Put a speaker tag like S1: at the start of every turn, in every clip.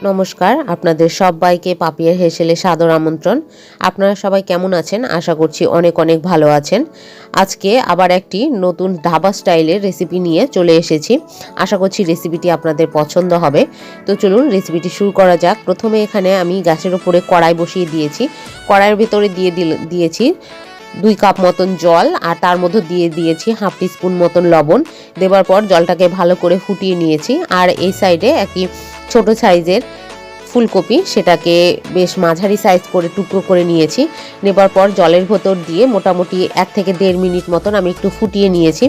S1: নমস্কার, আপনাদের সবাইকে পাপিয়ার হেসেলে সাদর আমন্ত্রণ। আপনারা সবাই কেমন আছেন? আশা করছি অনেক অনেক ভালো আছেন। আজকে আবার একটি নতুন ধাবা স্টাইলের রেসিপি নিয়ে চলে এসেছি। আশা করছি রেসিপিটি আপনাদের পছন্দ হবে। তো চলুন রেসিপিটি শুরু করা যাক। প্রথমে এখানে আমি গ্যাসের উপরে কড়াই বসিয়ে দিয়েছি। কড়াইয়ের ভেতরে দিয়েছি 2 কাপ মতন জল, আর তার মধ্যে দিয়ে দিয়েছি হাফ টিস্পুন মতন লবণ। দেওয়ার পর জলটাকে ভালো করে ফুটিয়ে নিয়েছি। আর এই সাইডে একটি ছোট সাইজের ফুলকপি, সেটাকে বেশ মাঝারি সাইজ করে টুকরো করে নিয়েছি। নেবার পর জলের ভেতর দিয়ে মোটামুটি 1 থেকে 1.5 মিনিট মতন আমি একটু ফুটিয়ে নিয়েছি।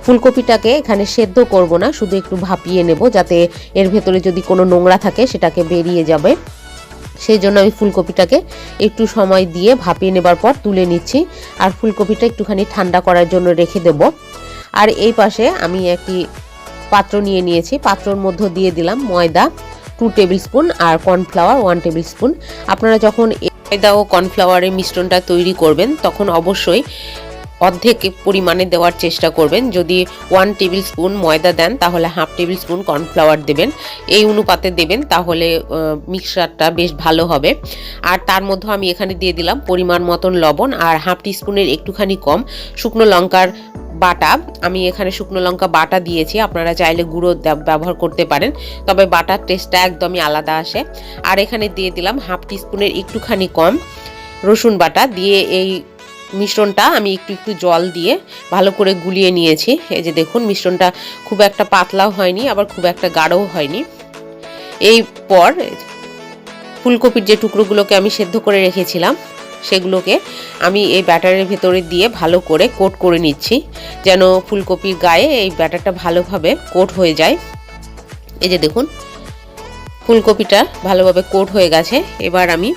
S1: ফুলকপিটাকে এখানে সেদ্ধ করব না, শুধু একটু ভাপিয়ে নেব, যাতে এর ভেতরে যদি কোনো নোংরা থাকে সেটাকে বেরিয়ে যাবে। সেই জন্য আমি ফুলকপিটাকে একটু সময় দিয়ে ভাপিয়ে নেবার পর তুলে নিচ্ছি। আর ফুলকপিটা একটুখানি ঠান্ডা করার জন্য রেখে দেব। আর এই পাশে আমি একটি পাত্র নিয়ে নিয়েছি। পাত্রর মধ্যে দিয়ে দিলাম ময়দা 2 টেবিল স্পুন আর কর্নফ্লাওয়ার 1 টেবিল স্পুন। আপনারা যখন ময়দা ও কর্নফ্লাওয়ারের মিশ্রণটা তৈরি করবেন তখন অবশ্যই অর্ধেক পরিমাণে দেওয়ার চেষ্টা করবেন। যদি 1 টেবিল স্পুন ময়দা দেন তাহলে হাফ টেবিল স্পুন কর্নফ্লাওয়ার দেবেন, এই অনুপাতে দেবেন, তাহলে মিক্সচারটা বেশ ভালো হবে। আর তার মধ্যে আমি এখানে দিয়ে দিলাম পরিমাণ মতন লবণ আর হাফ টিস্পুনের একটুখানি কম শুকনো লঙ্কার বাটা। আমি এখানে শুকনো লঙ্কা বাটা দিয়েছি, আপনারা চাইলে গুঁড়ো ব্যবহার করতে পারেন, তবে বাটার টেস্টটা একদমই আলাদা আসে। আর এখানে দিয়ে দিলাম হাফ টিস্পুনের একটুখানি কম রসুন বাটা। দিয়ে এই মিশ্রণটা আমি একটু জল দিয়ে ভালো করে গুলিয়ে নিয়েছি। এই যে দেখুন, মিশ্রণটা খুব একটা পাতলাও হয়নি, আবার খুব একটা গাঢ়ও হয়নি। এই পর ফুলকপির যে টুকরোগুলোকে আমি সেদ্ধ করে রেখেছিলাম সেগুলোকে আমি এই ব্যাটারের ভেতরে দিয়ে ভালো করে কোট করে নিচ্ছি, যেন ফুলকপির গায়ে এই ব্যাটারটা ভালোভাবে কোট হয়ে যায়। এই যে দেখুন, ফুলকপিটা ভালোভাবে কোট হয়ে গেছে। এবার আমি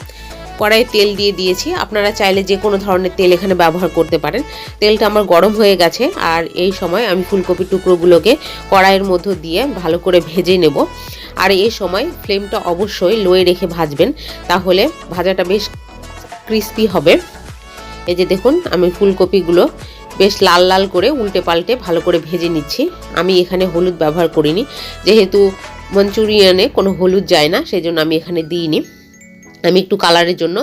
S1: কড়াইয়ে তেল দিয়ে দিয়েছি। আপনারা চাইলে যে কোনো ধরনের তেল এখানে ব্যবহার করতে পারেন। তেলটা আমার গরম হয়ে গেছে, আর এই সময় আমি ফুলকপির টুকরোগুলোকে কড়াইয়ের মধ্যে দিয়ে ভালো করে ভেজে নেব। আর এই সময় ফ্লেমটা অবশ্যই লোয়ে রেখে ভাজবেন, তাহলে ভাজাটা বেশ ক্রিস্পি হবে। এই যে দেখুন, আমি ফুলকপিগুলো বেশ লাল লাল করে উল্টে পাল্টে ভালো করে ভেজে নিচ্ছি। আমি এখানে হলুদ ব্যবহার করিনি, যেহেতু মঞ্চুরিয়ানে কোনো হলুদ যায় না, সেই জন্য আমি এখানে দিইনি। আমি একটু কালারের জন্য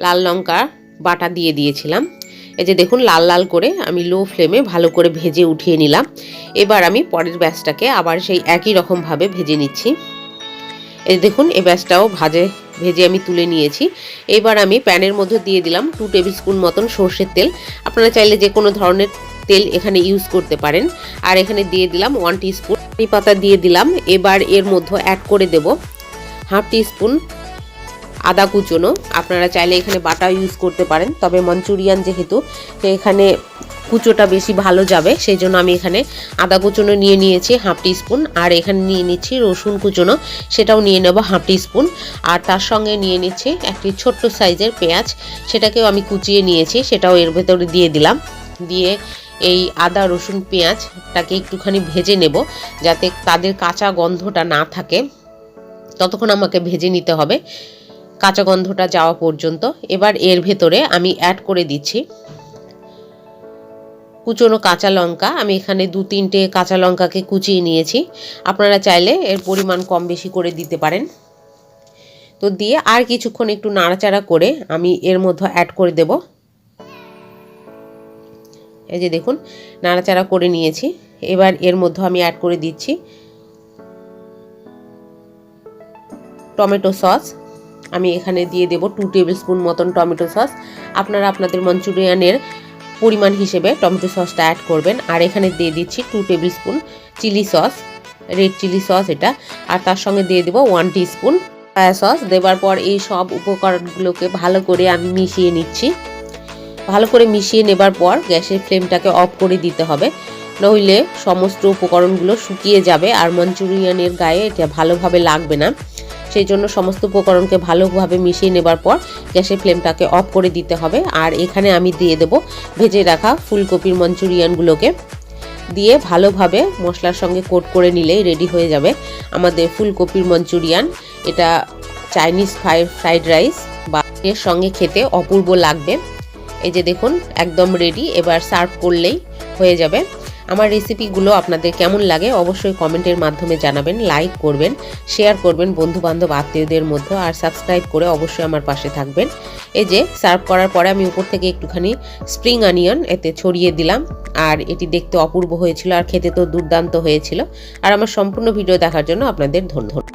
S1: লাল লঙ্কা বাটা দিয়ে দিয়েছিলাম। এই যে দেখুন, লাল লাল করে আমি লো ফ্লেমে ভালো করে ভেজে উঠিয়ে নিলাম। এবার আমি পরের ব্যাচটাকে আবার সেই একই রকমভাবে ভেজে নিচ্ছি। এই দেখুন, এই ব্যাচটাও ভেজে আমি তুলে নিয়েছি। এবার আমি প্যানের মধ্যে দিয়ে দিলাম 2 টেবিল স্পুন মতন সর্ষের তেল। আপনারা চাইলে যে কোনো ধরনের তেল এখানে ইউজ করতে পারেন। আর এখানে দিয়ে দিলাম 1 টিস্পুন কারি পাতা দিয়ে দিলাম। এবার এর মধ্যে অ্যাড করে দেব হাফ টিস্পুন আদা কুচনো। আপনারা চাইলে এখানে বাটা ইউজ করতে পারেন, তবে মঞ্চুরিয়ান যেহেতু এখানে কুচোটা বেশি ভালো যাবে, সেই জন্য আমি এখানে আদা কুচনো নিয়ে নিয়েছি হাফ টিস্পুন। আর এখানে নিয়ে নিচ্ছি রসুন কুচনো, সেটাও নিয়ে নেব হাফ টিস্পুন। আর তার সঙ্গে নিয়ে নিচ্ছি একটি ছোট্ট সাইজের পেঁয়াজ, সেটাকেও আমি কুচিয়ে নিয়েছি, সেটাও এর ভেতরে দিয়ে দিলাম। দিয়ে এই আদা রসুন পেঁয়াজটাকে একটুখানি ভেজে নেব, যাতে তাদের কাঁচা গন্ধটা না থাকে, ততক্ষণ আমাকে ভেজে নিতে হবে, কাঁচা গন্ধটা যাওয়া পর্যন্ত। এবার এর ভেতরে আমি অ্যাড করে দিচ্ছি কুচনো কাঁচা লঙ্কা। আমি এখানে 2-3টে কাঁচা লঙ্কাকে কুচিয়ে নিয়েছি, আপনারা চাইলে এর পরিমাণ কম বেশি করে দিতে পারেন। তো দিয়ে আর কিছুক্ষণ একটু নাড়াচাড়া করে আমি এর মধ্যে অ্যাড করে দেব। এই যে দেখুন, নাড়াচাড়া করে নিয়েছি। এবার এর মধ্যে আমি অ্যাড করে দিচ্ছি টমেটো সস। আমি এখানে দিয়ে দেব 2 টেবিল স্পুন মতন টমেটো সস। আপনারা আপনাদের মঞ্চুরিয়ানের পরিমাণ হিসেবে টমেটো সসটা অ্যাড করবেন। আর এখানে দিয়ে দিচ্ছি 2 tablespoon chilli sauce, red chilli sauce এটা। আর তার সঙ্গে দিয়ে দেব 1 টিস্পুন সয়া সস। দেওয়ার পর এই সব উপকরণগুলোকে ভালো করে আমি মিশিয়ে নিচ্ছি। ভালো করে মিশিয়ে নেবার পর গ্যাসের ফ্লেমটাকে অফ করে দিতে হবে, নইলে সমস্ত উপকরণগুলো শুকিয়ে যাবে আর মঞ্চুরিয়ানের গায়ে এটা ভালোভাবে লাগবে না। সেই জন্য সমস্ত উপকরণকে ভালোভাবে মিশিয়ে নেবার পর গ্যাসের ফ্লেমটাকে অফ করে দিতে হবে। আর এখানে আমি দিয়ে দেব ভেজে রাখা ফুলকপির মঞ্চুরিয়ানগুলোকে। দিয়ে ভালোভাবে মশলার সঙ্গে কোট করে নিলেই রেডি হয়ে যাবে আমাদের ফুলকপির মঞ্চুরিয়ান। এটা চাইনিজ ফ্রাইড রাইস বা এর সঙ্গে খেতে অপূর্ব লাগবে। এই যে দেখুন, একদম রেডি। এবার সার্ভ করলেই হয়ে যাবে। আমার রেসিপিগুলো আপনাদের কেমন লাগে অবশ্যই কমেন্টের মাধ্যমে জানাবেন, লাইক করবেন, শেয়ার করবেন বন্ধুবান্ধব আত্মীয়দের মধ্যে, আর সাবস্ক্রাইব করে অবশ্যই আমার পাশে থাকবেন। এই যে সার্ভ করার পরে আমি উপর থেকে একটুখানি স্প্রিং অনিয়ন এতে ছড়িয়ে দিলাম, আর এটি দেখতে অপূর্ব হয়েছিল আর খেতে তো দুর্দান্ত হয়েছিল। আর আমার সম্পূর্ণ ভিডিও দেখার জন্য আপনাদের ধন্যবাদ।